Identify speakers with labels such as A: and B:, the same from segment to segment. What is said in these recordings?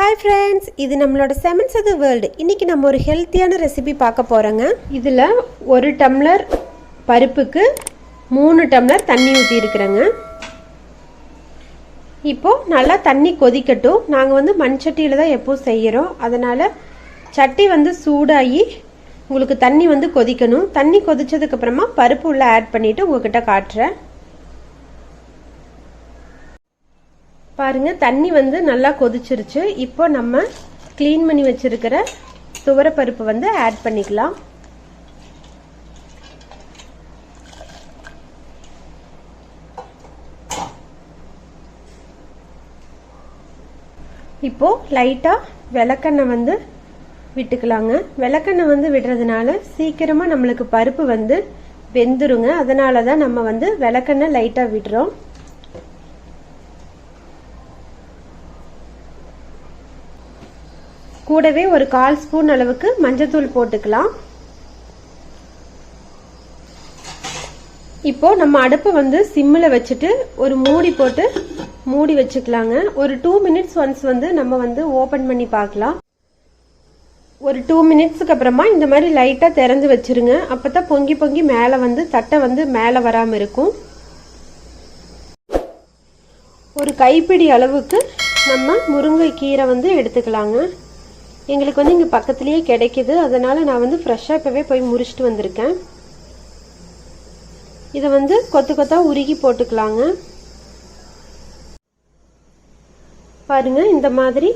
A: Hi friends இது நம்மளோட sam&sadhu world. இன்னைக்கு நம்ம ஒரு ஹெல்த்தியான ரெசிபி பார்க்க போறோங்க. இதுல 1 டம்ளர் பருப்புக்கு 3 டம்ளர் தண்ணி ஊத்தி இருக்கறேங்க. இப்போ நல்லா தண்ணி கொதிக்கட்டும். நாங்க வந்து மண்சட்டியில தான் எப்பவும் செய்யறோம். அதனால சட்டி வந்து சூடாகி உங்களுக்கு தண்ணி வந்து கொதிக்கணும். தண்ணி கொதிச்சதுக்கு அப்புறமா பருப்பு உள்ள ஆட் பண்ணிட்டு உங்ககிட்ட காட்றேன். பாருங்க தண்ணி வந்து நல்லா கொதிச்சிருச்சு. இப்போ நம்ம க்ளீன் பண்ணி வச்சிருக்கிற துவரப்பருப்பு வந்து ஆட் பண்ணிக்கலாம். இப்போ லைட்டா விளக்கெண்ணெய் வந்து விட்டுக்கலாங்க. விளக்கெண்ணெய் வந்து விடுறதுனால சீக்கிரமா நம்மளுக்கு பருப்பு வந்து வெந்துருங்க. அதனால தான் நம்ம வந்து விளக்கெண்ணெய் லைட்டா விடுறோம். கூடவே ஒரு 1/4 ஸ்பூன் அளவுக்கு மஞ்சள்தூள் போட்டுக்கலாம். இப்போ நம்ம அடுப்பு வந்து சிம்மில் வச்சுட்டு ஒரு மூடி போட்டு மூடி வச்சுக்கலாங்க. ஒரு 2 மினிட்ஸ் ஒன்ஸ் வந்து நம்ம வந்து ஓபன் பண்ணி பார்க்கலாம். ஒரு 2 மினிட்ஸ்க்கு அப்புறமா இந்த மாதிரி லைட்டா திறந்து வச்சிருங்க. அப்பதான் பொங்கி பொங்கி மேலே வந்து தட்டை வந்து மேலே வராம இருக்கும். ஒரு கைப்பிடி அளவுக்கு நம்ம முருங்கை கீரை வந்து எடுத்துக்கலாங்க. எங்களுக்கு வந்து இங்கே பக்கத்துலேயே கிடைக்குது. அதனால நான் வந்து ஃப்ரெஷ்ஷாக இப்போவே போய் முறிச்சிட்டு வந்திருக்கேன். இதை வந்து கொத்து கொத்தா உருகி போட்டுக்கலாங்க. பாருங்க இந்த மாதிரி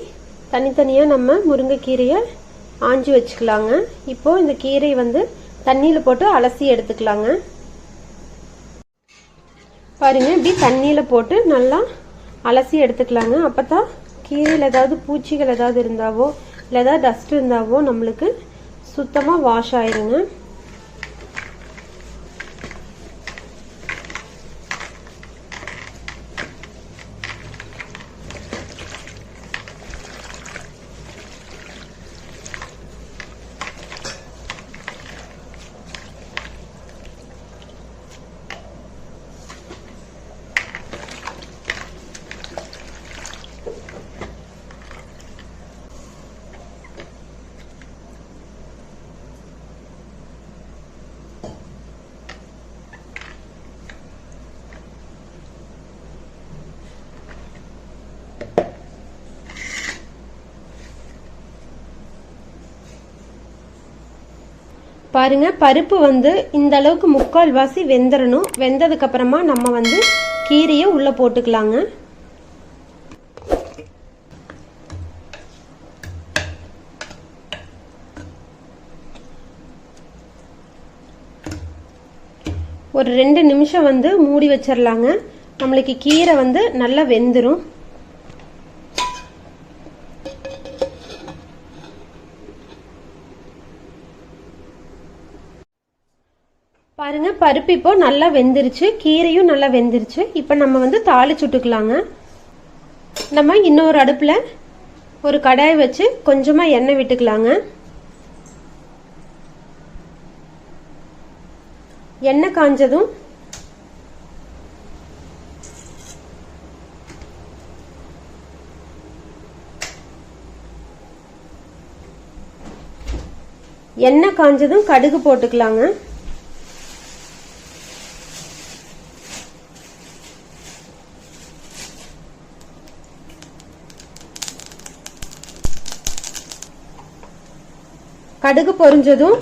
A: தனித்தனியாக நம்ம முருங்கைக்கீரையை ஆஞ்சி வச்சுக்கலாங்க. இப்போ இந்த கீரை வந்து தண்ணியில் போட்டு அலசி எடுத்துக்கலாங்க. பாருங்க இப்படி தண்ணியில் போட்டு நல்லா அலசி எடுத்துக்கலாங்க. அப்போ தான் கீரையில் ஏதாவது பூச்சிகள் ஏதாவது இருந்தாவோ இல்லை ஏதாவது டஸ்ட் இருந்தாவோ நம்மளுக்கு சுத்தமாக வாஷ் ஆயிருங்க. பாருங்க பருப்பு வந்து இந்த அளவுக்கு 3/4 வாசி வெந்துடணும். வெந்ததுக்கு அப்புறமா நம்ம வந்து கீரையை உள்ள போட்டுக்கலாங்க. ஒரு 2 நிமிஷம் வந்து மூடி வச்சிடலாங்க. நம்மளுக்கு கீரை வந்து நல்லா வெந்துடும். பாருங்க பருப்பு இப்போ நல்லா வெந்துருச்சு, கீரையும் நல்லா வெந்துருச்சு. இப்போ நம்ம வந்து தாளிச்சுட்டுக்கலாங்க. நம்ம இன்னொரு அடுப்புல ஒரு கடாய் வச்சு கொஞ்சமா எண்ணெய் விட்டுக்கலாங்க. எண்ணெய் காஞ்சதும் கடுகு போட்டுக்கலாங்க. கடுகு பொரிஞ்சதும்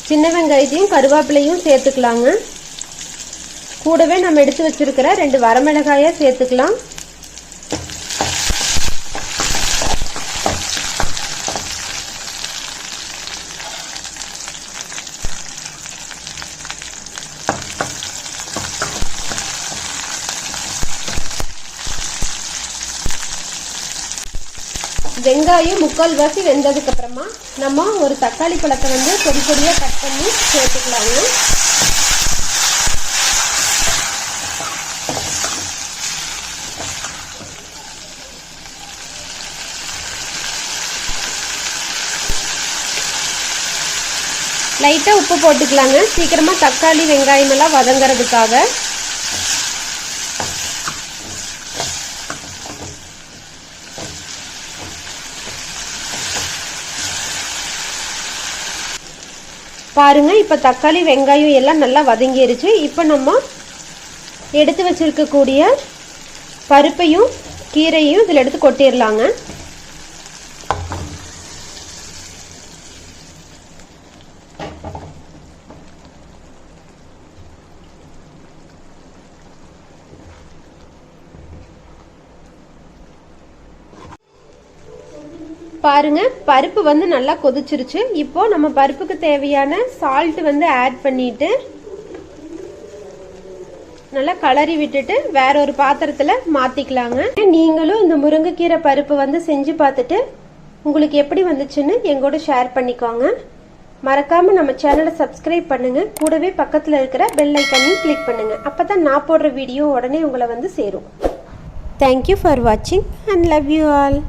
A: சின்ன வெங்காயத்தையும் கருவேப்பிலையும் சேர்த்துக்கலாங்க. கூடவே நம்ம எடுத்து வச்சிருக்கிற 2 வரமிளகாயை சேர்த்துக்கலாம். வெங்காயம் 3/4 வாசி வெந்ததுக்கு அப்புறமா நம்ம ஒரு தக்காளி பழத்தை வந்து பொடி பொடியா கட் பண்ணி சேர்த்துக்கலாங்க. லைட்டா உப்பு போட்டுக்கலாங்க. சீக்கிரமா தக்காளி வெங்காயம் எல்லாம் வதங்கறதுக்காக. பாருங்கள், இப்போ தக்காளி வெங்காயம் எல்லாம் நல்லா வதங்கிருச்சு. இப்போ நம்ம எடுத்து வச்சிருக்கக்கூடிய பருப்பையும் கீரையும் இதில் எடுத்து கொட்டிடலாங்க. பாருங்க, பருப்பு வந்து நல்லா கொதிச்சிருச்சு. இப்போ நம்ம பருப்புக்கு தேவையான சால்ட் வந்து ஆட் பண்ணிட்டு நல்லா கலரி விட்டுட்டு வேற ஒரு பாத்திரத்துல மாத்திக்கலாங்க. நீங்களும் இந்த முருங்கைக்கீரை பருப்பு வந்து செஞ்சு பார்த்துட்டு உங்களுக்கு எப்படி வந்துச்சுன்னு எங்கூட ஷேர் பண்ணிக்கோங்க. மறக்காம நம்ம சேனலை சப்ஸ்கிரைப் பண்ணுங்க. கூடவே பக்கத்துல இருக்கிற பெல் ஐக்கானையும் கிளிக் பண்ணுங்க. அப்பதான் நான் போடுற வீடியோ உடனே உங்களை வந்து சேரும். தேங்க்யூ ஃபார் வாட்சிங் அண்ட் லவ் யூ ஆல்.